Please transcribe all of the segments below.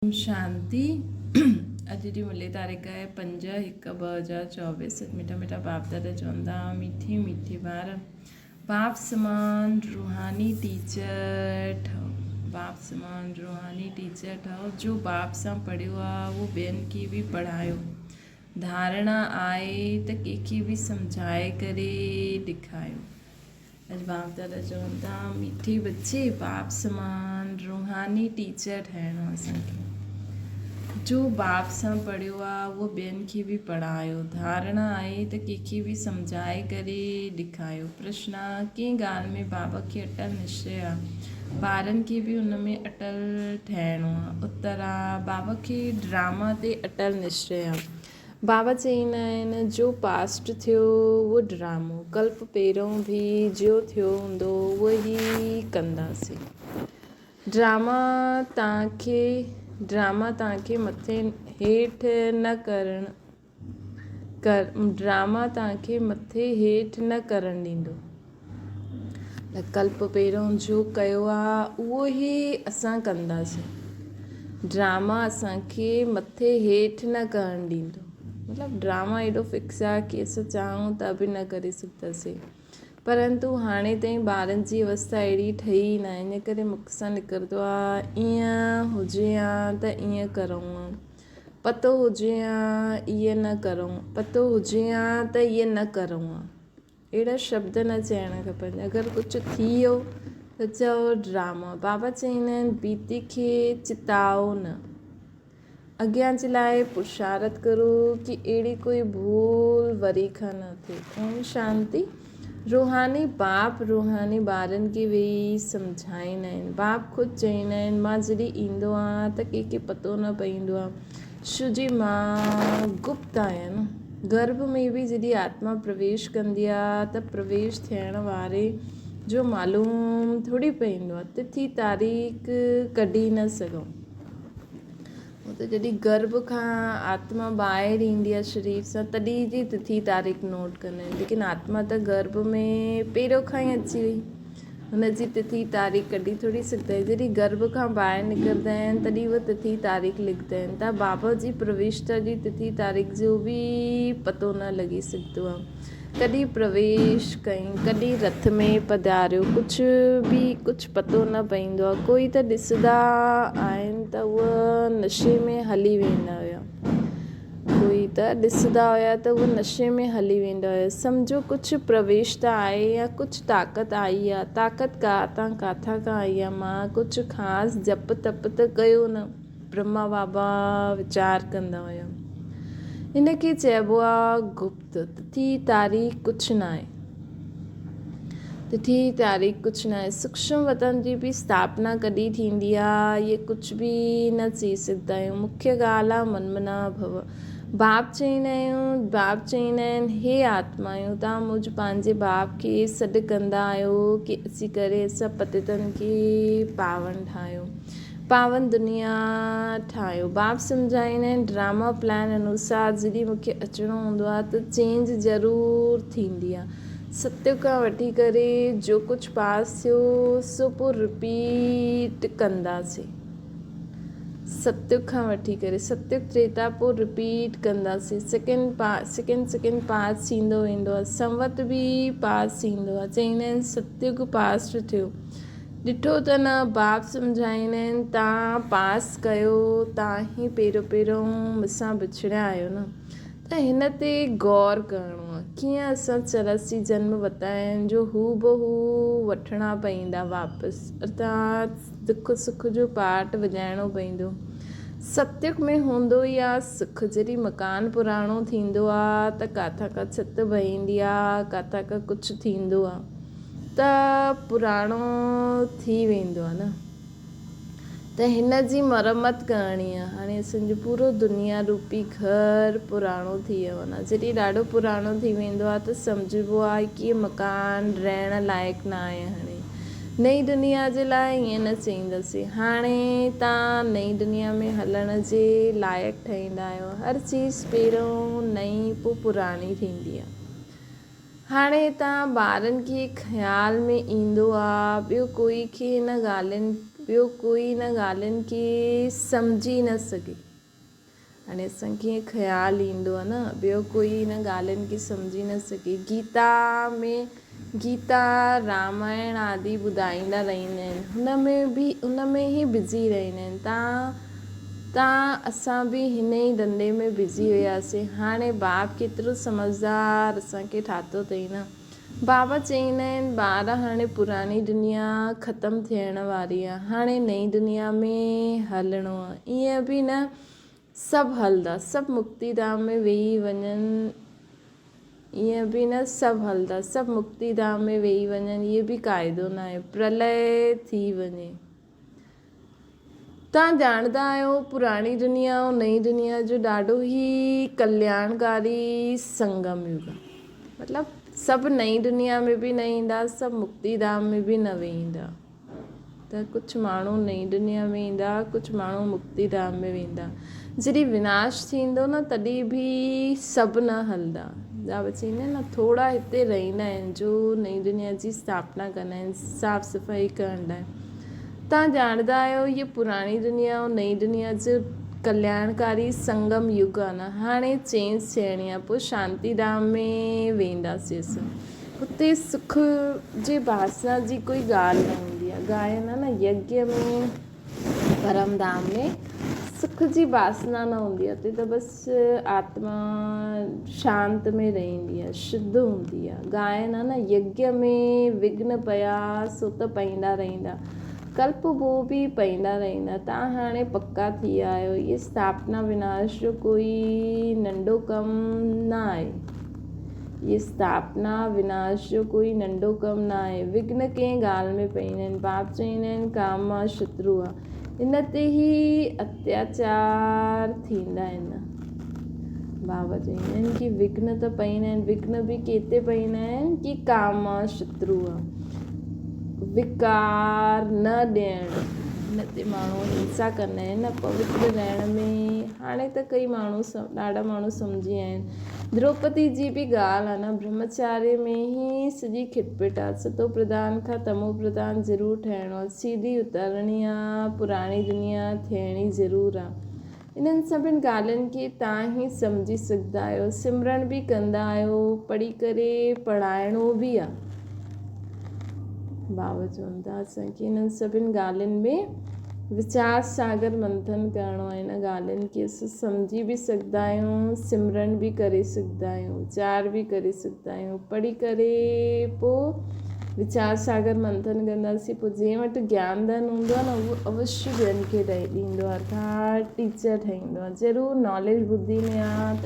ओम शांति। अॼु जी मिले तारीख़ आहे 5/1/2024। मिठा मिठा बाप दादा चवंदा मीठी मीठी ॿार बाप समान रूहानी टीचर ठहो। बाप समान रूहानी टीचर ठहो। जो बाप सां पढ़ियो आहे उहो ॿियनि खे बि पढ़ायो। धारणा आहे त कंहिंखे बि सम्झाए करे ॾेखारियो। अॼु बाप दादा चवंदा मीठे बच्चे बाप समान रूहानी टीचर ठहिणो आहे असांखे। जो बाप सां पढ़ियो आहे उहो ॿियनि खे बि पढ़ायो। धारणा आहे त कंहिंखे बि सम्झाए करे ॾेखारियो। प्रश्न आहे कंहिं ॻाल्हि में बाबा खे अटल निश्चय आहे, ॿारनि खे बि उन में अटल ठहिणो आहे। उत्तर आहे बाबा खे ड्रामा ते अटल निश्चय आहे। बाबा चईंदा आहिनि जो पास्ट थियो उहो ड्रामो, कल्प पहिरों बि जो थियो हूंदो उहो ई कंदासीं। ड्रामा तव्हांखे मथे हेठि न करणु ॾींदो। कल्प पहिरों जो कयो आहे उहो ई असां कंदासीं। ड्रामा असांखे मथे हेठि न करणु ॾींदो। मतिलबु ड्रामा एॾो फिक्स आहे की असां चाहियूं त बि न करे सघंदासीं। परंतु हाणे ताईं ॿारनि जी अवस्था अहिड़ी ठही न आहे, इन करे मुख सां निकिरंदो आहे ईअं हुजे हा त ईअं करूं हा, पतो हुजे हा ईअं न करूं, पतो हुजे हा त ईअं न करूं हा। अहिड़ा शब्द न चइणा खपनि। अगरि कुझु थी वियो त चओ ड्रामा। बाबा चवंदा आहिनि बीती खे चिताओ न, अॻियां जे लाइ पुरुषारत करो कि अहिड़ी कोई भूल वरी खां न थिए। ओम शांति। रूहानी बाप रूहानी ॿारनि खे वेही सम्झाईंदा आहिनि। बाप ख़ुदि चवंदा आहिनि मां जॾहिं ईंदो आहियां त कंहिंखे पतो न पवंदो आहे छो जी मां गुप्त आहियां न। गर्भ में बि जॾहिं आत्मा प्रवेश कंदी आहे त प्रवेश थियण वारे जो मालूम थोरी पवंदो आहे। तिथि तारीख़ कढी न सघूं। त जॾहिं गर्भ खां आत्मा ॿाहिरि ईंदी आहे शरीर सां तॾहिं जी तिथि तारीख़ नोट कंदा आहिनि। लेकिन आत्मा त गर्भ में पहिरियों खां ई अची वई, हुनजी तिथि तारीख़ कढी थोरी सघंदा आहिनि। जॾहिं गर्भ खां ॿाहिरि निकिरंदा आहिनि तॾहिं उहा तिथि तारीख़ लिखंदा आहिनि। त बाबा जी प्रविष्टा जी तिथि तारीख़ जो बि पतो न लॻी सघंदो आहे। कॾहिं प्रवेश कई, कॾहिं रथ में पधारियो, कुझु पतो न पवंदो आहे। कोई त ॾिसंदा आहिनि त उहा नशे में हली वेंदा हुआ, नशे में हली वेंदा हुआ। सम्झो कुझु प्रवेशता आहे या कुझु ताक़त आई आहे। ताक़त काथां खां आई आहे। मां कुझु ख़ासि जप तप त कयो न। ब्रह्मा बाबा वीचार कंदा हुआ। हिनखे चइबो आहे गुप्त। तिथि तारीख़ कुझु न आहे। सूक्ष्म वतन जी बि स्थापना कॾहिं थींदी आहे इहे कुझु बि न चई सघंदा आहियूं। मुख्य ॻाल्हि आहे मनमना भव। बाप चवंदा आहिनि हे आत्मायूं तव्हां मुंहिंज पंहिंजे बाप खे सॾु कंदा आहियो कि अची करे असां पतितनि खे पावन ठाहियूं, पावन दुनिया ठाहियो। बाप सम्झाईंदा आहिनि ड्रामा प्लान अनुसार जॾहिं मूंखे अचिणो हूंदो आहे त चेंज ज़रूरु थींदी आहे। सत्य खां वठी करे जो कुझु पास थियो सो पोइ रिपीट कंदासीं। सत्युग त्रेता पोइ रिपीट कंदासीं। सेकेंड पास थींदो वेंदो आहे। संवत बि पास थींदो आहे। चवंदा आहिनि सत्युग पास थियो। ॾिठो त न बाप सम्झाईंदा आहिनि तव्हां पास कयो, तव्हां ई पहिरियों मूंसां विछड़िया आहियो न। त हिन ते गौर करिणो आहे। कीअं असां 84 जन्म वरिता आहिनि जो हू बहू वठिणा पवंदा वापसि, अर्थात दुख सुख जो पार्ट वॼाइणो पवंदो। सत्युग में हूंदो ई आहे सुख। जॾहिं मकान पुराणो थींदो आहे त किथां खां छित वहींदी आहे, किथां खां कुझु थींदो आहे त पुराणो थी वेंदो आहे न। त हिन जी मरमत करणी आहे। हाणे असांजो पूरो दुनिया रूपी घर पुराणो थी वियो आहे न। जॾहिं ॾाढो पुराणो थी वेंदो आहे त सम्झिबो आहे कि मकान रहण लाइक़ु न आहे। हाणे नई दुनिया जे लाइ ईअं न चईंदासीं। हाणे तव्हां नई दुनिया में हलण जे लाइक़ु ठहींदा आहियो। हर चीज़ पहिरियों नई पोइ पुराणी थींदी आहे। हाणे तव्हां ॿारनि खे ख़्याल में ईंदो आहे, ॿियो कोई खे हिन ॻाल्हियुनि ॿियो कोई हिन ॻाल्हियुनि खे सम्झी न सघे। हाणे असांखे ईअं ख़्यालु ईंदो आहे न, ॿियो कोई हिन ॻाल्हियुनि खे सम्झी न सघे। गीता रामायण आदि ॿुधाईंदा रहंदा आहिनि, हुन में ई बिज़ी रहंदा आहिनि। असां बि हिन ई धंधे में बिज़ी हुयासीं। हाणे बाप केतिरो समझदार असांखे ठातो अथई न। बाबा चईंदा आहिनि ॿार हाणे पुराणी दुनिया ख़तमु थियण वारी आहे, हाणे नई दुनिया में हलणो आहे। ईअं बि न सभु हलंदा, सभु मुक्तिधाम में वेही वञनि, ईअं बि न सभु हलंदा, सभु मुक्तिधाम में वेही वञनि, इहो बि क़ाइदो न आहे। प्रलय थी वञे, तव्हां ॼाणंदा आहियो पुराणी दुनिया ऐं नई दुनिया जो ॾाढो ई कल्याणकारी संगम युग आहे। मतिलबु सभु नई दुनिया में बि न ईंदा, सभु मुक्तिधाम में बि न वेंदा। त कुझु माण्हू नई दुनिया में ईंदा, कुझु माण्हू मुक्तिधाम में वेंदा। जॾहिं विनाश थींदो न तॾहिं बि सभु न हलंदा। चईंदा आहिनि न, थोरा हिते रहंदा आहिनि जो नई दुनिया जी स्थापना कंदा आहिनि, साफ़ सफ़ाई करण लाइ। तव्हां ॼाणंदा आहियो इहे पुराणी दुनिया ऐं नई दुनिया जो कल्याणकारी संगम युग आहे न। हाणे चेंज थियणी आहे, पोइ शांतिधाम में वेंदासीं असां। हुते सुख जे बासना जी कोई ॻाल्हि न हूंदी आहे। गायन आहे न, यज्ञ में परम धाम में सुख जी बासना न हूंदी आहे। हुते त बसि आत्मा शांत में रहंदी आहे, शुद्ध हूंदी आहे। गायन आहे न, यज्ञ में विघ्न पिया सो त पईंदा रहंदा, कल्प वो बि पईंदा रहंदा। तव्हां हाणे पक्का थी विया आहियो, इहे स्थापना विनाश जो कोई नंढो कमु न आहे। इहे स्थापना विनाश जो कोई नंढो कमु न आहे। विघ्न कंहिं ॻाल्हि में पईंदा आहिनि। बाप चईंदा आहिनि काम आहे, शत्रु आहे, इन ते ई अत्याचार थींदा आहिनि। बाबा चईंदा आहिनि कि विघ्न त पईंदा आहिनि। विघ्न बि केते पईंदा आहिनि कि काम आहे, शत्रु आहे, विकार न ॾियणु, हिन ते माण्हू हिंसा कंदा आहिनि न पवित्र रहण में। हाणे त कई माण्हू ॾाढा माण्हू सम्झी विया आहिनि। द्रौपदी जी बि ॻाल्हि आहे न, ब्रह्मचार्य में ई सॼी खिटपिट आहे। सतो प्रधान खां तमो प्रधान ज़रूरु ठहिणो आहे, सीधी उतरणी आहे, पुराणी दुनिया थियणी ज़रूरु आहे। इन्हनि सभिनि ॻाल्हियुनि खे तव्हां ई सम्झी सघंदा आहियो। सिमरन बि कंदा आहियो, पढ़ी करे पढ़ाइणो बि आहे। बाबा चवनि था असांखे इन्हनि सभिनि ॻाल्हियुनि में वीचार सागर मंथन करिणो आहे। इन ॻाल्हियुनि खे असां सम्झी बि सघंदा आहियूं, सिमरन बि करे सघंदा आहियूं, वीचार बि करे सघंदा आहियूं। पढ़ी करे पोइ वीचार सागर मंथन कंदासीं। पोइ जंहिं वटि ज्ञान धन हूंदो आहे न, उहो अवश्य ॿियनि खे ॾेई ॾींदो आहे, अर्थात टीचर ठहींदो आहे। ज़रूरु नॉलेज बुद्धि में आहे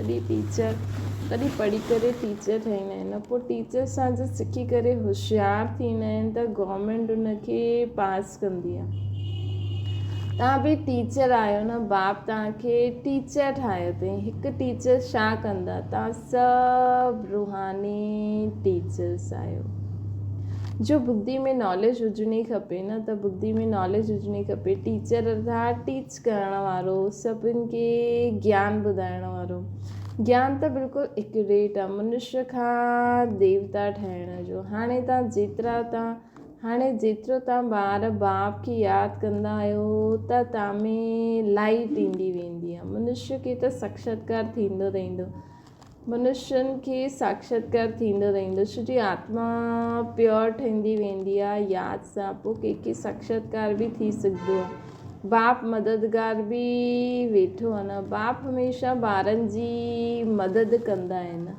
तॾहिं पढ़ी करे टीचर ठहींदा आहिनि। पोइ टीचर सां जो सिखी करे होशियारु थींदा आहिनि त गवर्नमेंट उनखे पास कंदी आहे। तव्हां बि टीचर आहियो न, बाप तव्हांखे टीचर ठाहियो अथई। हिकु टीचर छा कंदा, तव्हां सभु रूहानी टीचर्स आहियो। जो बुद्धि में नॉलेज हुजणी खपे न, त बुद्धि में नॉलेज हुजणी खपे। टीचर अर्थात टीच करण वारो, सभिनि खे ज्ञान ॿुधाइण वारो। ज्ञान त बिल्कुलु एक्यूरेट आहे, मनुष्य खां देवता ठहिण जो। हाणे जेतिरो तव्हां ॿार बाप खे यादि कंदा आहियो त तव्हां में लाइट ईंदी वेंदी आहे। मनुष्य खे त साक्षात्कार थींदो रहंदो, मनुष्यनि खे साक्षात्कार थींदो रहंदो। सॼी आत्मा प्योर ठहींदी वेंदी आहे यादि सां। पोइ कंहिंखे साक्षात्कार बि थी सघंदो आहे। बाप मददगार बि वेठो आहे न। बाप हमेशह ॿारनि जी मदद कंदा आहिनि।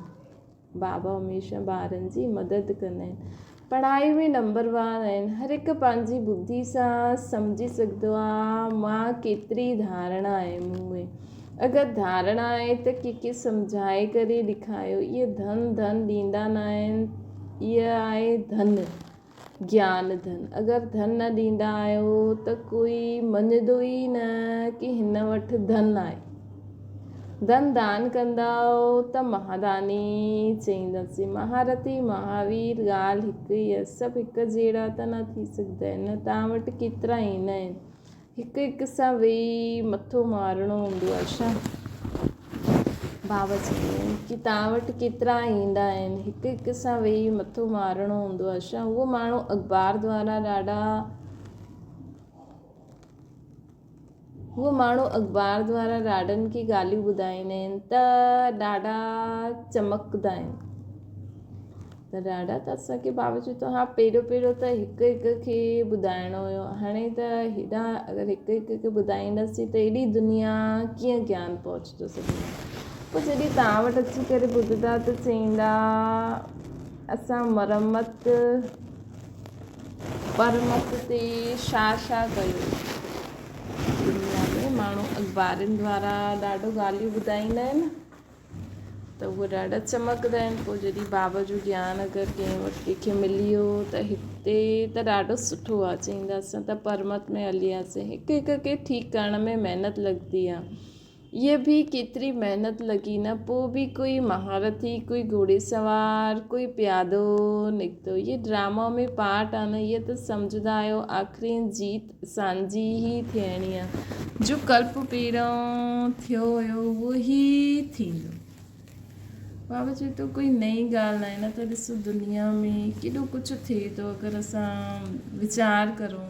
बाबा हमेशह ॿारनि जी मदद कंदा आहिनि। पढ़ाई में नंबर 1 आहिनि। हर हिकु पंहिंजी बुद्धि सां सम्झी सघंदो आहे मां केतिरी धारणा आहे मूं में। अगरि धारणा आहे त कंहिंखे सम्झाए करे ॾेखारियो। इहे धन ॾींदा न आहिनि, इहा आहे धन, ज्ञान धन। अगरि धन न ॾींदा आहियो त कोई मञंदो ई न कि हिन वटि धन आहे। धन दान कंदा त महादानी चईंदासीं। महारथी महावीर ॻाल्हि हिकु ई आहे। सभु हिकु जहिड़ा त न थी सघंदा आहिनि। तव्हां वटि केतिरा ईंदा आहिनि, हिकु हिकु सां वेही मथो मारणो हूंदो आहे छा? बाबा चवंदा आहिनि कि तव्हां वटि केतिरा ईंदा आहिनि, हिकु हिकु सां वेही मथो मारणो हूंदो आहे छा? उहो माण्हू अख़बार द्वारा ॾाढा उहो माण्हू अख़बार द्वारा ॾाढनि खे ॻाल्हियूं ॿुधाईंदा आहिनि त ॾाढा चमकंदा आहिनि। त ॾाढा त असांखे बावजूदि हा पहिरियों त हिकु खे ॿुधाइणो हुयो, हाणे त हेॾा अगरि हिकु खे ॿुधाईंदासीं त एॾी दुनिया कीअं ज्ञान पहुची थो सघे। पोइ जॾहिं तव्हां वटि अची करे ॿुधंदा त चईंदा असां परमत ते छा कयो। दुनिया में माण्हू अख़बारनि द्वारा ॾाढो ॻाल्हियूं ॿुधाईंदा आहिनि त उहे ॾाढा चमकंदा आहिनि। पोइ जॾहिं बाबा जो ज्ञान अगरि कंहिं वटि कंहिंखे मिली वियो त हिते त ॾाढो सुठो आहे, चईंदा असां त परमत में हली वियासीं। हिकु खे ठीकु करण में महिनत लॻंदी आहे, इहा बि केतिरी महिनत लॻी न, पोइ बि कोई महारथी, कोई घोड़े सवार, कोई प्यादो निकितो। इहे ड्रामा में पार्ट आहे न, इहा त सम्झंदा आहियो आख़िरी जीत असांजी ई थियणी आहे। जो कल्प पहिरियों थियो हुयो उहो ई थींदो। बाबा चए थो कोई नई ॻाल्हि न आहे न, त ॾिसो दुनिया में केॾो कुझु थिए थो अगरि असां वीचार करूं।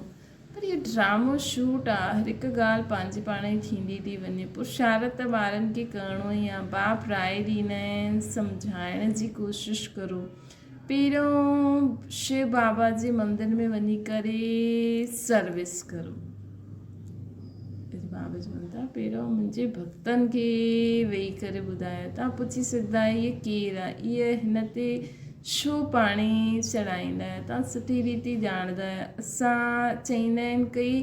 पर इहो ड्रामो शूट आहे, हर हिकु ॻाल्हि पंहिंजे पाण ई थींदी थी वञे। पुरुषार्थ त ॿारनि खे करिणो ई आहे। बाप राय ॾींदा आहिनि, सम्झाइण जी कोशिशि करो। पहिरियों शिव बाबा जे मंदर में वञी करे सर्विस करो। बाबा चवनि था पहिरियों मुंहिंजे भक्तनि खे वेही करे ॿुधायो। तव्हां पुछी सघंदा आहियो इहे केरु आहे, इहे हिन ते छो पाणी चढ़ाईंदा आहियो। तव्हां सुठी रीति ॼाणंदा आहियो। असां चईंदा आहिनि कई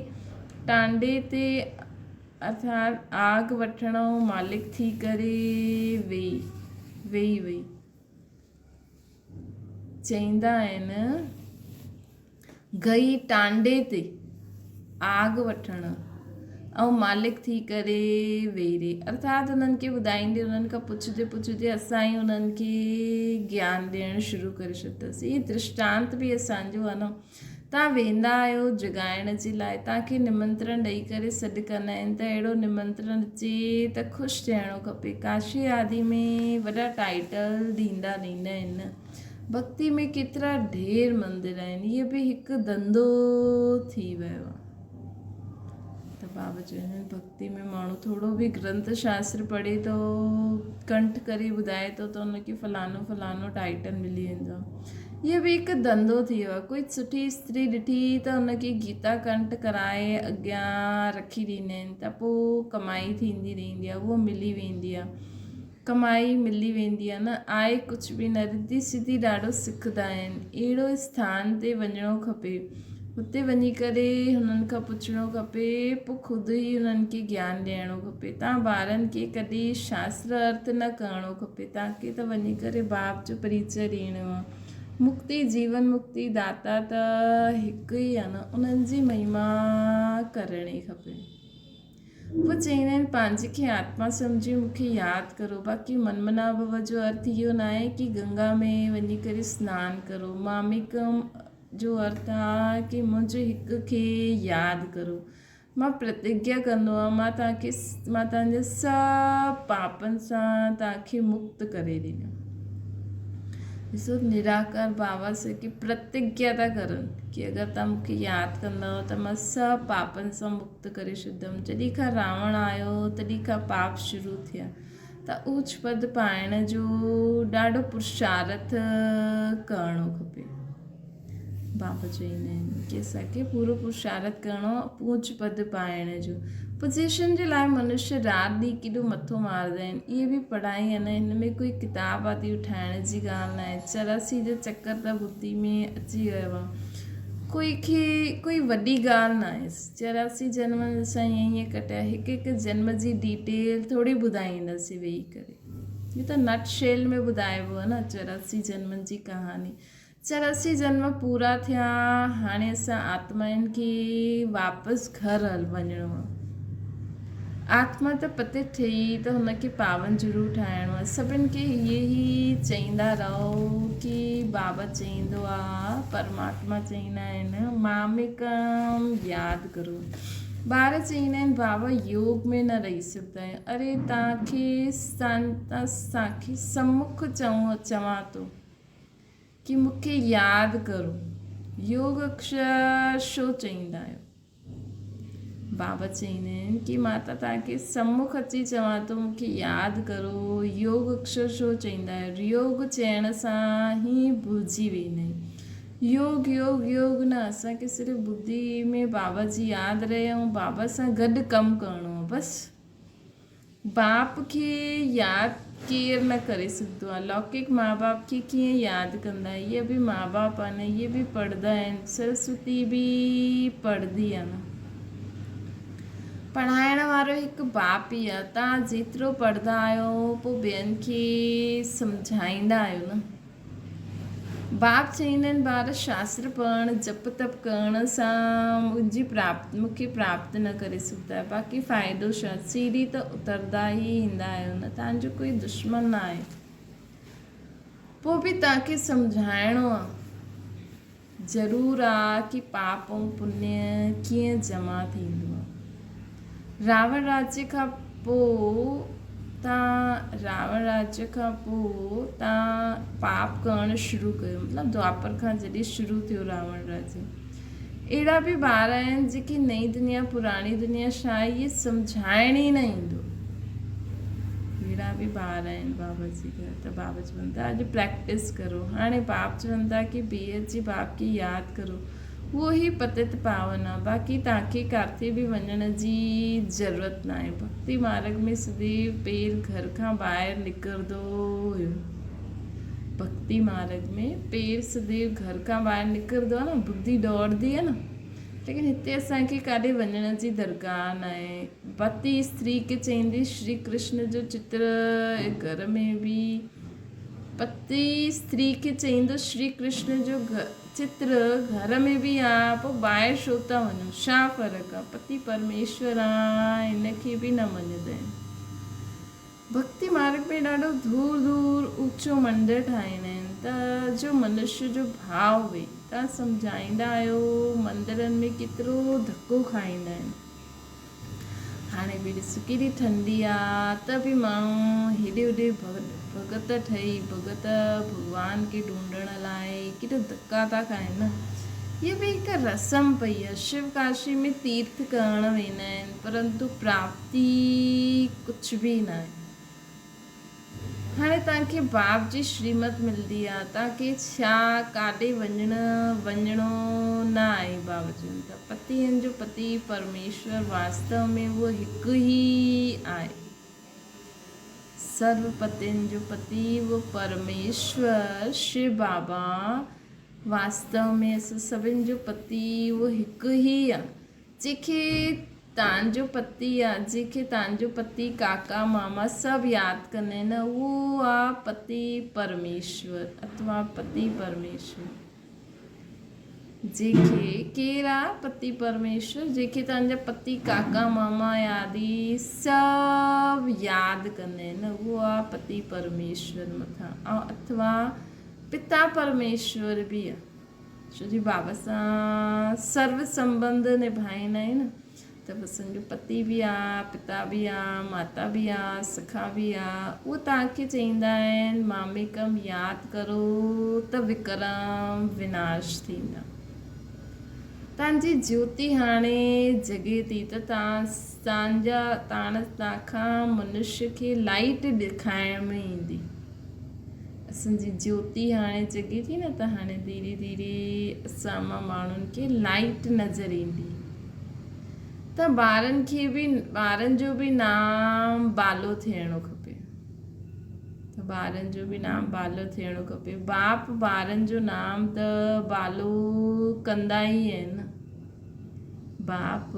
टांडे ते अर्थात आग वठण मालिक थी करे वेही चईंदा आहिनि गई टांडे ते आग वठण ऐं मालिक थी करे वेही रही। अर्थात उन्हनि खे ॿुधाईंदे, उन्हनि खां पुछंदे असां ई उन्हनि खे ज्ञान ॾियणु शुरू करे छॾियोसीं। इहे दृष्टांत बि असांजो आहे न। तव्हां वेंदा आहियो जॻाइण जे लाइ, तव्हांखे निमंत्रण ॾेई करे सॾु कंदा आहिनि त अहिड़ो निमंत्रण अचे त ख़ुशि थियणो खपे। काशी आदि में वॾा टाइटल ॾींदा आहिनि। भक्ति में केतिरा ढेर मंदिर आहिनि, इहे बि हिकु धंधो थी वियो आहे। त बाबा चवंदा आहिनि भक्ति में माण्हू थोरो बि ग्रंथ शास्त्र पढ़े थो, कंठ करे ॿुधाए थो त हुनखे फलानो टाइटल मिली वेंदो। इहो बि हिकु धंधो थी वियो आहे। कोई सुठी स्त्री ॾिठी त हुनखे गीता कंठ कराए अॻियां रखी ॾींदा आहिनि त पोइ कमाई थींदी रहंदी आहे, उहो मिली वेंदी आहे, कमाई मिली वेंदी आहे न। आहे कुझु बि न, रिधी सिधी ॾाढो सिखंदा आहिनि। अहिड़ो स्थान ते वञिणो खपे, हुते वञी करे हुननि खां पुछिणो खपे, पोइ ख़ुदि ई हुननि खे ज्ञान ॾियणो खपे। तव्हां ॿारनि खे कॾहिं शास्त्र अर्थ न करिणो खपे, तव्हांखे त वञी करे बाप जो परिचय ॾियणो आहे। मुक्ति, जीवन मुक्ति दाता त हिकु ई आहे न, उन्हनि जी महिमा करणी खपे। उहे चईंदा आहिनि पंहिंजे खे आत्मा सम्झी मूंखे यादि करो। बाक़ी मनमना भव जो अर्थ इहो न आहे कि गंगा में वञी करे सनानु करो। मामिकम जो अर्थ आहे कि मुंहिंजे हिक खे यादि करो। मां प्रतिज्ञा कंदो आहियां मां तव्हांजे सभु पापनि सां तव्हांखे मुक्त करे ॾींदुमि। ॾिसो निराकार बाबा से कि प्रतिज्ञा था करनि कि अगरि तव्हां मूंखे यादि कंदव त मां सभु पापनि सां मुक्त करे छॾींदुमि। जॾहिं खां रावण आयो तॾहिं खां पाप शुरू थिया, त ऊच पद पाइण जो ॾाढो पुरुषार्थ करिणो खपे। बाबा चईंदा आहिनि कि असांखे पूरो पुरुषार्थ करिणो ऊच पद पाइण जो। पोजीशन जे लाइ मनुष्य राति ॾींहुं केॾो मथो मारंदा आहिनि। इहे बि पढ़ाई आहे न, हिन में कोई किताब आदि उठाइण जी ॻाल्हि न आहे। 84 जो चकर त बुद्धि में अची वियो आहे। कोई वॾी ॻाल्हि न आहे। 84 जन्म असां ईअं कटिया, हिकु जन्म जी डिटेल थोरी ॿुधाईंदासीं वेही करे। इहो त नट शेल में ॿुधाइबो आहे न 84 जन्मनि जी कहानी। 84 जन्म पूरा थिया, हाणे असां आत्माउनि खे वापसि घर वञिणो आहे। आत्मा त पते ठही त हुनखे पावन ज़रूरु ठाहिणो आहे। सभिनि खे इहे ई चईंदा रहो कि बाबा चईंदो आहे, परमात्मा चईंदा आहिनि मामिकम यादि करो। ॿार चईंदा आहिनि बाबा योग में न रही सघंदा आहियूं। अरे तव्हांखे सम्मुख चवां थो कि मूंखे यादि करो। योग अक्षर छो चईंदा आहियो? बाबा चईंदा आहिनि की मां त तव्हांखे सम्मुख अची चवां थो मूंखे यादि करो। योग अक्षर छो चईंदा आहियो? योग चइण सां ई भुलिजी वेंदा आहियूं। योग योग योग न, असांखे सिर्फ़ु ॿुधी में बाबा जी यादि रहे ऐं बाबा सां गॾु कमु करिणो आहे बसि। बाप खे यादि केरु न करे सघंदो आहे। लौकिक माउ बाप खे कीअं यादि कंदा? इहे बि माउ बाप आहिनि, इहे बि पढ़ंदा आहिनि। सरस्वती बि पढ़ंदी आहे न। पढ़ाइण वारो हिकु बाप ई आहे। तव्हां जेतिरो पढ़ंदा आहियो पोइ ॿियनि खे सम्झाईंदा आहियो न। बाप चईंदा आहिनि ॿार शास्त्र पढ़णु जप तप करण सां मूंखे प्राप्त न करे सघंदा। बाक़ी फ़ाइदो छा? सीढ़ी त उतरंदा ई ईंदा आहियो न। तव्हांजो कोई दुश्मन न आहे। पोइ बि तव्हांखे सम्झाइणो आहे। ज़रूरु आहे की पाप ऐं पुण्य कीअं जमा थींदो आहे। रावण राज्य खां पोइ तव्हां पाप करणु शुरू कयो, मतिलबु द्वापर खां जॾहिं शुरू थियो रावण राज्य। अहिड़ा बि ॿार आहिनि जेके नई दुनिया पुराणी दुनिया छा आहे इहे सम्झाइण ई न ईंदो। अहिड़ा बि ॿार आहिनि बाबा जी घर। त बाबा चवनि था अॼु प्रैक्टिस करो। हाणे बाप चवनि था की ॿिए जे बाप खे यादि करो, उहो ई पतित पावन आहे। बाक़ी तव्हांखे किथे बि वञण जी ज़रूरत न आहे। भक्ति मार्ग में सदैव पेर घर खां ॿाहिरि निकिरंदो हुयो। भक्ति मार्ग में पेर सदैव घर खां ॿाहिरि निकिरंदो आहे न, बुद्धि दौड़ंदी आहे न। लेकिन हिते असांखे काॾे वञण जी दरकार न आहे। पति स्त्री खे चईंदी श्री कृष्ण जो चित्र घर में बि, पति स्त्री खे चईंदो श्री कृष्ण जो चित्र घर में बि आहे, पोइ ॿाहिरि छो था वञो? छा फ़र्क़ु आहे? पति परमेश्वर आहे, हिनखे बि न मञंदा आहिनि। भक्ति मार्ग में ॾाढो दूर दूर ऊचो मंदरु ठाहींदा आहिनि त जो मनुष्य जो भाव हुए। तव्हां सम्झाईंदा आहियो मंदरनि में केतिरो धको खाईंदा आहिनि। हाणे बि ॾिसो केॾी ठंडी आहे त बि माण्हू हेॾे होॾे भगत ठही भॻवान खे ढूंढण लाइ केॾो धका था खाइनि न। हीअ बि हिकु रस्म पई आहे। शिव काशी में तीर्थ करणु वेंदा आहिनि, परंतु प्राप्ति कुझु बि न आहे। हाणे तव्हांखे बाप जी श्रीमत मिलंदी आहे, तव्हांखे छा काॾे वञणो न आहे। बाबा चवनि था पतियुनि जो पति परमेश्वर वास्तव में उहो हिकु ई आहे। सर्व पतियुनि जो पति उहो परमेश्वर शिव बाबा वास्तव में असां सभिनि जो पति उहो हिकु ई आहे। जंहिंखे तव्हांजो पति आहे, जंहिंखे तव्हांजो पति काका मामा सभु यादि कंदा आहिनि, उहो आहे पति परमेश्वर अथवा पति परमेश्वर। जंहिंखे केरु आहे? पति परमेश्वर। जंहिंखे तव्हांजा पति काका मामा आदि सभु यादि कंदा आहिनि, उहो आहे पति परमेश्वर मथां। ऐं अथवा पिता परमेश्वर बि आहे, छो जो बाबा सां सर्व संबंध निभाईंदा आहिनि। त असांजो पति बि आहे, पिता बि आहे, माता बि आहे, सखा बि आहे। उहो तव्हांखे चईंदा आहिनि मामेकम यादि करो त विक्रम विनाश थींदा। तव्हांजी ज्योति हाणे जॻे थी त तव्हांखां मनुष्य खे लाइट ॾेखारण में ईंदी। असांजी ज्योति हाणे जॻे थी न, त हाणे धीरे धीरे असां मां माण्हुनि खे लाइट नज़र ईंदी। त ॿारनि जो बि नाम बालो थियणो खपे। बाप ॿारनि जो नाम त बालो कंदा ई आहिनि। बाप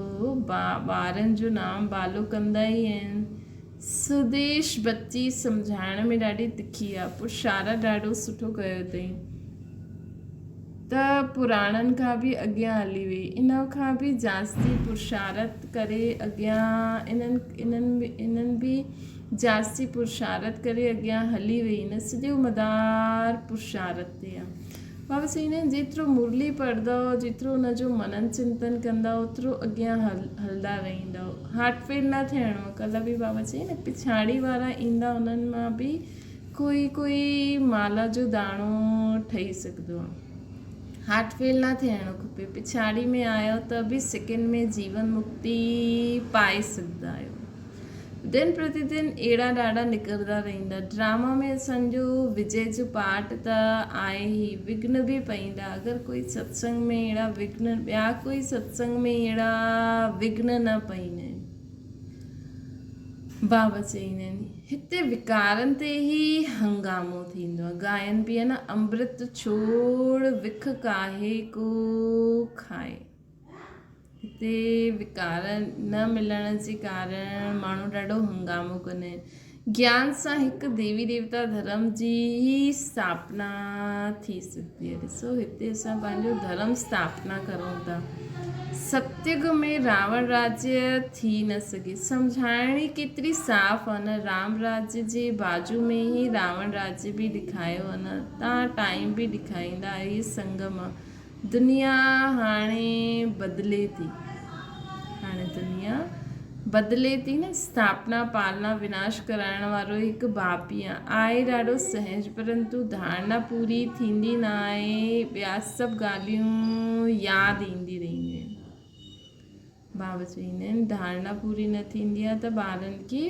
ॿारनि जो नाम बालो कंदा ई आहिनि। सुदेश बच्ची सम्झाइण में ॾाढी तिखी आहे, पुरुषारत ॾाढो सुठो कयो अथई। त पुराणनि खां बि अॻियां हली वई, इन खां बि जास्ती पुरुषारत करे अॻियां इन्हनि बि जास्ती पुरुषारत करे अॻियां हली वई। न सॼो मदार पुरुषारत ते आहे। बाबा चईंदा आहिनि जेतिरो मुरली पढ़ंदव, जेतिरो हुनजो मनन चिंतन कंदव, ओतिरो अॻियां हलंदा रहंदव। हार्टफेल न थियणो आहे। कल्ह बि बाबा चई न पिछाड़ी वारा ईंदा, उन्हनि मां बि कोई माला जो दाणो ठही सघंदो आहे। हार्ट फेल न थियणो खपे। पिछाड़ी में आयो त बि सेकेंड में जीवन मुक्ति पाए सघंदा आहियो। दिन प्रतिदिन अहिड़ा ॾाढा निकिरंदा रहंदा। ड्रामा में असांजो विजय जो पार्ट त आहे ई, विघ्न बि पईंदा। अगरि कोई सत्संग में अहिड़ा विघ्न, ॿिया कोई सत्संग में अहिड़ा विघ्न न पईंदा आहिनि। बाबा चईंदा आहिनि हिते विकारनि ते ई हंगामो थींदो आहे। गायन बि आहे न, अमृत छोड़ विख काहे को खाए। हिते विकार न मिलण जे कारण माण्हू ॾाढो हंगामो कंदा आहिनि। ज्ञान सां हिकु देवी देवता धर्म जी स्थापना थी सघंदी आहे। ॾिसो हिते असां पंहिंजो धर्म स्थापना करूं था। सत्युग में रावण राज्य थी न सघे। सम्झाइण ई केतिरी साफ़ आहे न। राम राज्य जे बाजू में ई रावण राज्य बि ॾेखारियो आहे न। तव्हां टाइम बि ॾेखारींदा इहे संगम आहे। दुनिया हाणे बदिले थी, दुनिया बदिले थी न। स्थापना पालना विनाश कराइण वारो हिकु बाप ई आहे ॾाढो सहज, परंतु धारणा पूरी थींदी न आहे। ॿिया सभु ॻाल्हियूं यादि ईंदी रहंदियूं आहिनि। बाबा चवंदा आहिनि धारणा पूरी न थींदी आहे त ॿारनि खे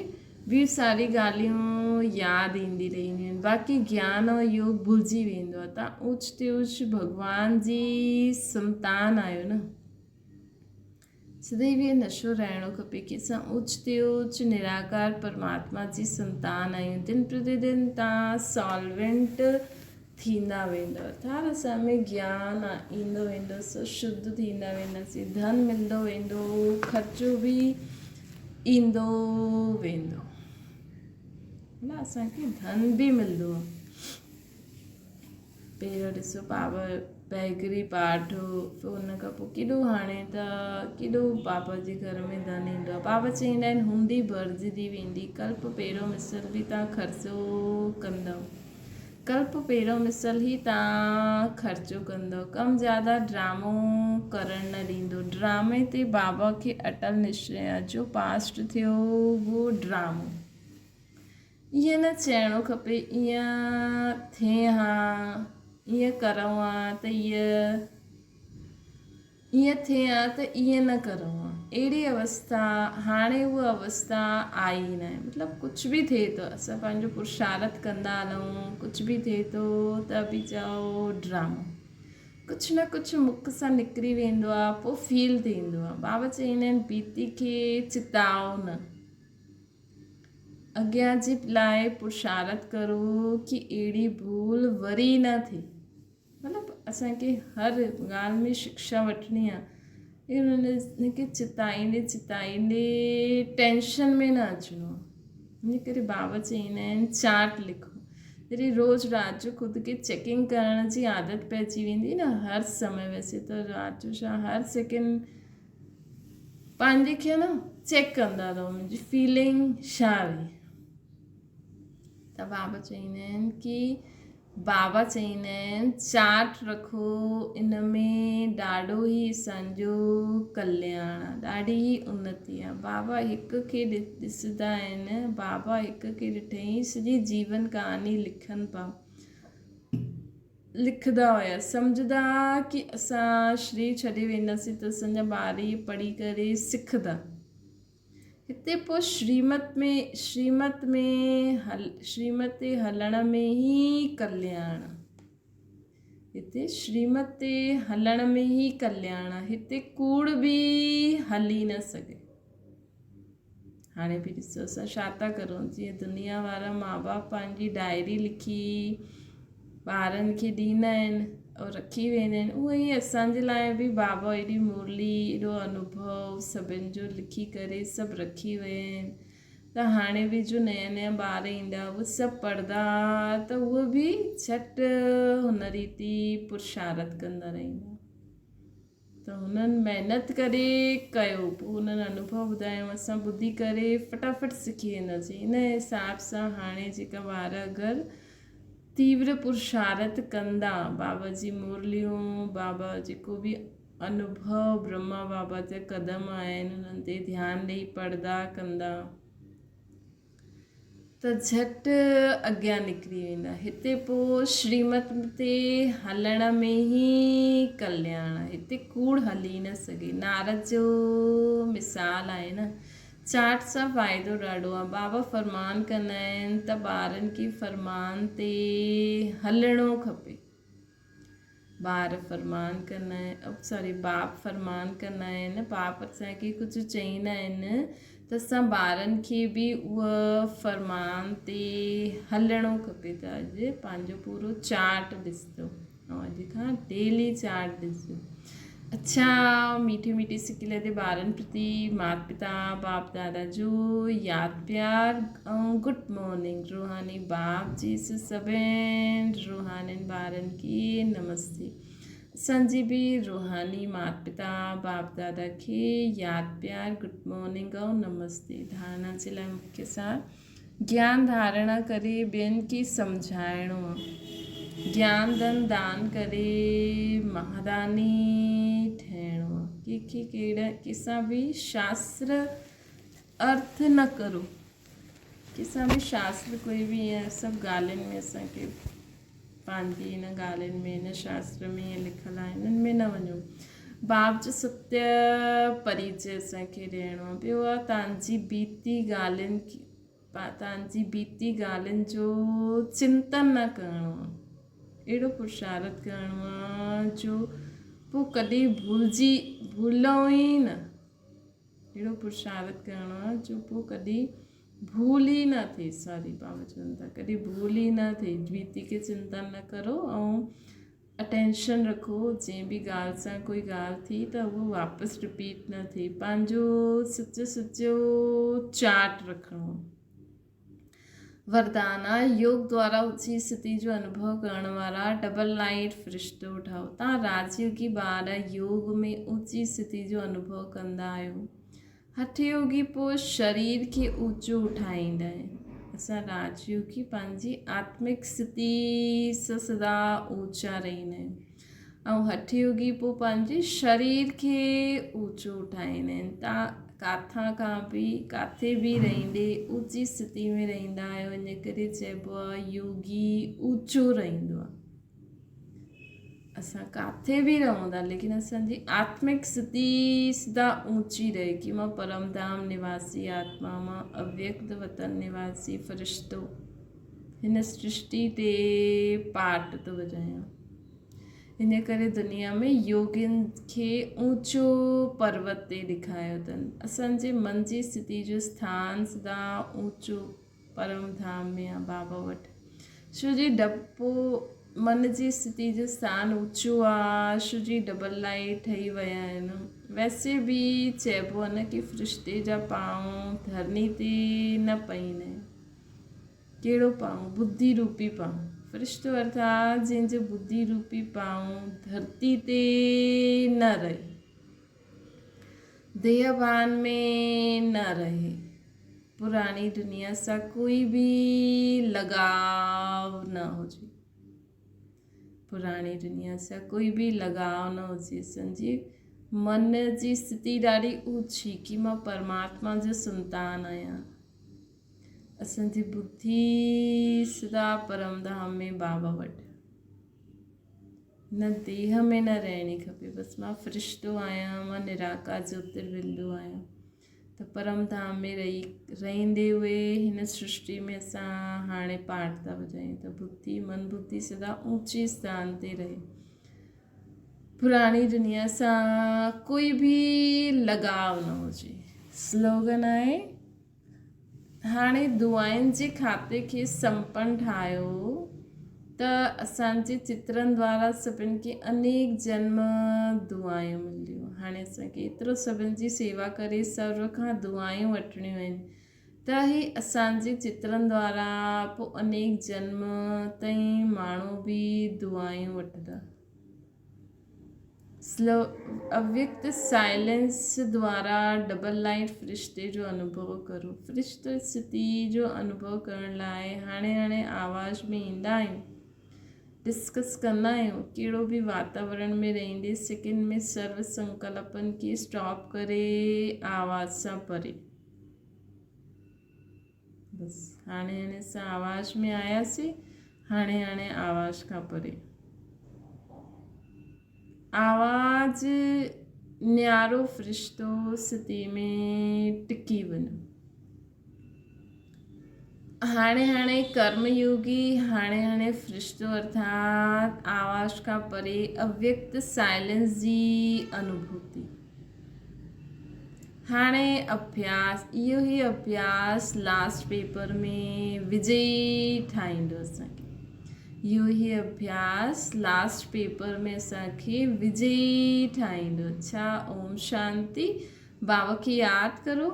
ॿी सारी ॻाल्हियूं यादि ईंदी रहंदियूं आहिनि। बाक़ी ज्ञान और योग भुलिजी वेंदो आहे। तव्हां ऊच ते ऊच भॻवान जी संतान आहियो न। सदैव इहो नशो रहणो खपे कि असां ऊच ते ऊच निराकार परमात्मा जी संतान आहियूं। दिन प्रतिदिन तव्हां सॉल्वेंट थींदा वेंदव। अर्थात असां में ज्ञान ईंदो वेंदो, शुद्ध थींदा वेंदासीं, धन मिलंदो वेंदो, ख़र्चो बि ईंदो वेंदो, न असांखे धन बि मिलंदो। पहिरियों ॾिसो बाबा बैगरी पाठ हो, पोइ हुन खां पोइ केॾो हाणे त केॾो बाबा जे घर में धन ईंदो आहे। बाबा चवंदा आहिनि हूंदी भरिजंदी वेंदी। कल्प पहिरियों मिसल बि तव्हां ख़र्चो कंदव। कल्प पहिरियों मिसल ई तव्हां ख़र्चो कंदव। कम ज़्यादा ड्रामो करणु न ॾींदो। ड्रामे ते बाबा खे अटल निश्चय आहे। जो पास्ट थियो वो ड्रामो। ईअं न चइणो खपे ईअं थिए हा, ईअं करूं हा त ईअं थिए हा त ईअं न करूं हा। अहिड़ी अवस्था हाणे उहा अवस्था आई न आहे। मतिलबु कुझु बि थिए थो, असां पंहिंजो पुरुषार्थ कंदा हलूं, कुझु बि थिए थो त बि चओ ड्रामो। कुझु न कुझु मुख सां निकिरी वेंदो आहे, पोइ फील थींदो आहे। बाबा चवंदा आहिनि बीती खे चिताओ न, अॻियां जे लाइ पुरुषार्थ करो कि अहिड़ी भूल वरी न थिए। मतिलबु असांखे हर ॻाल्हि में शिक्षा वठणी आहे। हिनखे चिताईंदे टेंशन में न अचिणो आहे। इन करे बाबा चवंदा आहिनि चार्ट लिखो। जॾहिं रोज़ु राति जो ख़ुदि खे चेकिंग करण जी आदत पइजी वेंदी न, हर समय, वैसे त राति जो छा हर सेकेंड पंहिंजे खे न चेक कंदा रहो, मुंहिंजी फीलिंग छा हुई। त बाबा चवंदा आहिनि चार्ट रखो। इन में ॾाढो ई असांजो कल्याण आहे, ॾाढी ई उन्नति आहे। बाबा हिक खे ॾिसंदा आहिनि। बाबा हिक खे ॾिठई सॼी जीवन कहानी लिखंदा हुया। सम्झंदा कि असां शरीर छॾे वेंदासीं त असांजा ॿार ई पढ़ी करे सिखंदा। हिते पोइ श्रीमत ते हलण में ई कल्याण। हिते श्रीमत ते हलण में ई कल्याण आहे। हिते कूड़ बि हली न सघे। हाणे बि ॾिसो असां छा था करूं। जीअं दुनिया वारा माउ बाप पंहिंजी डायरी लिखी ॿारनि खे ॾींदा आहिनि और रखी वेंदा आहिनि, उहो ई असांजे लाइ बि बाबा एॾी मुरली, एॾो अनुभव सभिनि जो लिखी करे सभु रखी विया आहिनि। त हाणे बि जो नया नया ॿार ईंदा उहे सभु पढ़ंदा त उहे बि झटि हुन रीति पुरुषार्थ कंदा रहंदा। त हुननि महिनत करे कयो, पोइ हुननि अनुभव ॿुधायो, असां ॿुधी करे फटाफट सिखी वेंदासीं। इन हिसाब सां हाणे जेका ॿार अगरि तीव्र पुरुषार्थ कंदा, बाबा जी मुरलियूं, बाबा जेको बि अनुभव ब्रह्मा बाबा जा क़दम आहिनि उन्हनि ते ध्यानु ॾेई पढ़ंदा कंदा, त त झटि अॻियां निकिरी वेंदा। हिते पोइ श्रीमत ते हलण में ई कल्याण आहे, हिते कूड़ हली न सघे। नारद जो मिसाल आहे न, चाट सां फ़ाइदो ॾाढो आहे। बाबा फ़रमान कंदा आहिनि त ॿारनि खे फ़रमान ते हलणो खपे। ॿार फ़रमान कंदा आहिनि, बाप फ़रमान कंदा आहिनि, बाप असांखे कुझु चईंदा आहिनि त असां ॿारनि खे बि उहा फ़रमान ते हलणो खपे। त अॼु पंहिंजो पूरो चार्ट ॾिसंदो ऐं अॼु खां डेली चार्ट ॾिसंदो। अच्छा, मीठी मीठी सिकीले ते ॿारनि प्रति माता पिता बाप दादा जो यादि प्यार ऐं गुड मॉर्निंग। रूहानी बाप जी सभिनि रूहानियुनि ॿारनि खे नमस्ते। असांजी बि रूहानी माता पिता बाप दादा खे यादि प्यार गुड मॉर्निंग ऐं नमस्ते। धारणा जे लाइ मुख्य सार ज्ञान धारणा करे ॿियनि खे सम्झाइणो आहे। ज्ञान धन दान करे महादानी ठहिणो आहे। कंहिंखे कंहिंसां बि शास्त्र अर्थ न करो, कंहिंसां बि शास्त्र कोई बि ईअं सभु ॻाल्हियुनि में असांखे पंहिंजी इन ॻाल्हियुनि में इन शास्त्र में ईअं लिखियलु आहे इन्हनि में न वञो। बाप जो सत्य परिचय असांखे ॾियणो आहे। ॿियो आहे तव्हांजी बीती ॻाल्हियुनि जो चिंतन न करिणो आहे। अहिड़ो पुरुषार्थ करिणो आहे जो पोइ कॾहिं भूलऊं ई न। अहिड़ो पुरुषार्थ करिणो आहे जो पोइ कॾहिं भूल ई न थिए। बाबा चवनि था कॾहिं भूल ई न थिए। बीती खे चिंतन न करो ऐं अटेंशन रखो। जंहिं बि ॻाल्हि सां कोई ॻाल्हि थी त उहो वापसि रिपीट न थिए। पंहिंजो सचो चार्ट रखिणो। वरदान आहे योग द्वारा ऊची स्थिति जो अनुभव करण वारा डबल लाइट फ़रिश्तो ठाहो। तव्हां राजयोगी ॿार योग में ऊची स्थिति जो अनुभव कंदा आहियो। हठ योगी पोइ शरीर खे ऊचो उठाईंदा आहिनि। असां राजयोगी पंहिंजी आत्मिक स्थिति सां सदा ऊचा रहंदा आहियूं ऐं हठ योगी पोइ पंहिंजे शरीर खे ऊचो उठाईंदा आहिनि। तव्हां काथे बि रहंदे ऊची स्थिति में रहंदा आहियो। इन करे चइबो आहे योगी ऊचो रहंदो आहे। असां काथे बि रहूं था लेकिन असांजी आत्मिक स्थिति सदा ऊची रहे कि मां परमधाम निवासी आत्मा, मां अव्यक्त वतन निवासी फ़रिश्तो हिन सृष्टि ते पाट थो वॼायां। इन करे दुनिया में योगियुनि खे ऊचो पर्वत ते ॾेखारियो अथनि। असांजे मन जी स्थिति जो स्थान सदा ऊचो परमधाम में आहे, बाबा वटि। छो जी मन जी स्थिति जो स्थान ऊचो आहे, छो जी डबल लाइट ठही विया आहिनि। वैसे बि चइबो आहे न कि फ़रिश्ते जा पांव धरनी ते न पाईंदा आहिनि। कहिड़ो पांव? बुद्धि रूपी पांव। फ़रिश्तो अर्थात जंहिंजो बुद्धि रूपी पांव धरती ते न रहे, देहभान में न रहे, पुरानी दुनिया सां कोई बि लगाव न हुजे, पुरानी दुनिया सां कोई बि लगाव न हुजे। असांजी मन जी स्थिति ॾाढी ऊची कि मां परमात्मा जो संतान आहियां। असांजी बुद्धि सदा परमधाम में बाबा वटि, न देह में न रहणी खपे। बसि मां फ़रिश्तो आहियां, मां निराकार ज्योतिर्बिंदु आहियां। त परमधाम में रहंदे हुए हिन सृष्टि में असां हाणे पाठ था वॼायूं त मन बुद्धि सदा ऊचे स्थान ते रहे, पुराणी दुनिया सां कोई बि लगाव न हुजे। स्लोगन आहे हाणे दुआनि जे खाते खे संपन्न ठाहियो त असांजे चित्रनि द्वारा सभिनि खे अनेक जन्म दुआयूं मिलियूं। हाणे असांखे एतिरो सभिनि जी सेवा करे सर्व खां दुआयूं वठणियूं आहिनि त ही असांजे चित्रनि द्वारा पोइ अनेक जन्म ताईं माण्हू बि दुआयूं वठंदा। अव्यक्त साइलेंस द्वारा डबल लाइट फ़रिश्ते जो अनुभव करो। फ़रिश्ते स्थिति जो अनुभव करण लाइ हाणे आवाज़ में ईंदा आहियूं, डिस्कस कंदा आहियूं। कहिड़ो बि वातावरण में रहंदे सेकेंड में सर्व संकल्पनि खे स्टॉप करे आवाज़ सां परे बस हाणे हाणे सां आवाज़ में आयासीं। हाणे हाणे आवाज़ खां परे आवाज़ न्यारो फ़रिश्तो सिती में टिकी वञो। हाणे हाणे कर्मयोगी हाणे हाणे फ़रिश्तो अर्थात आवाज़ खां परे अव्यक्त साइलेंस जी अनुभूति। हाणे अभ्यास इहो ई अभ्यास लास्ट पेपर में विजयी ठाहींदो असांखे। इहो ई अभ्यास लास्ट पेपर में असांखे विजयी ठाहींदो। अच्छा, ओम शांति। बाबा खे यादि करो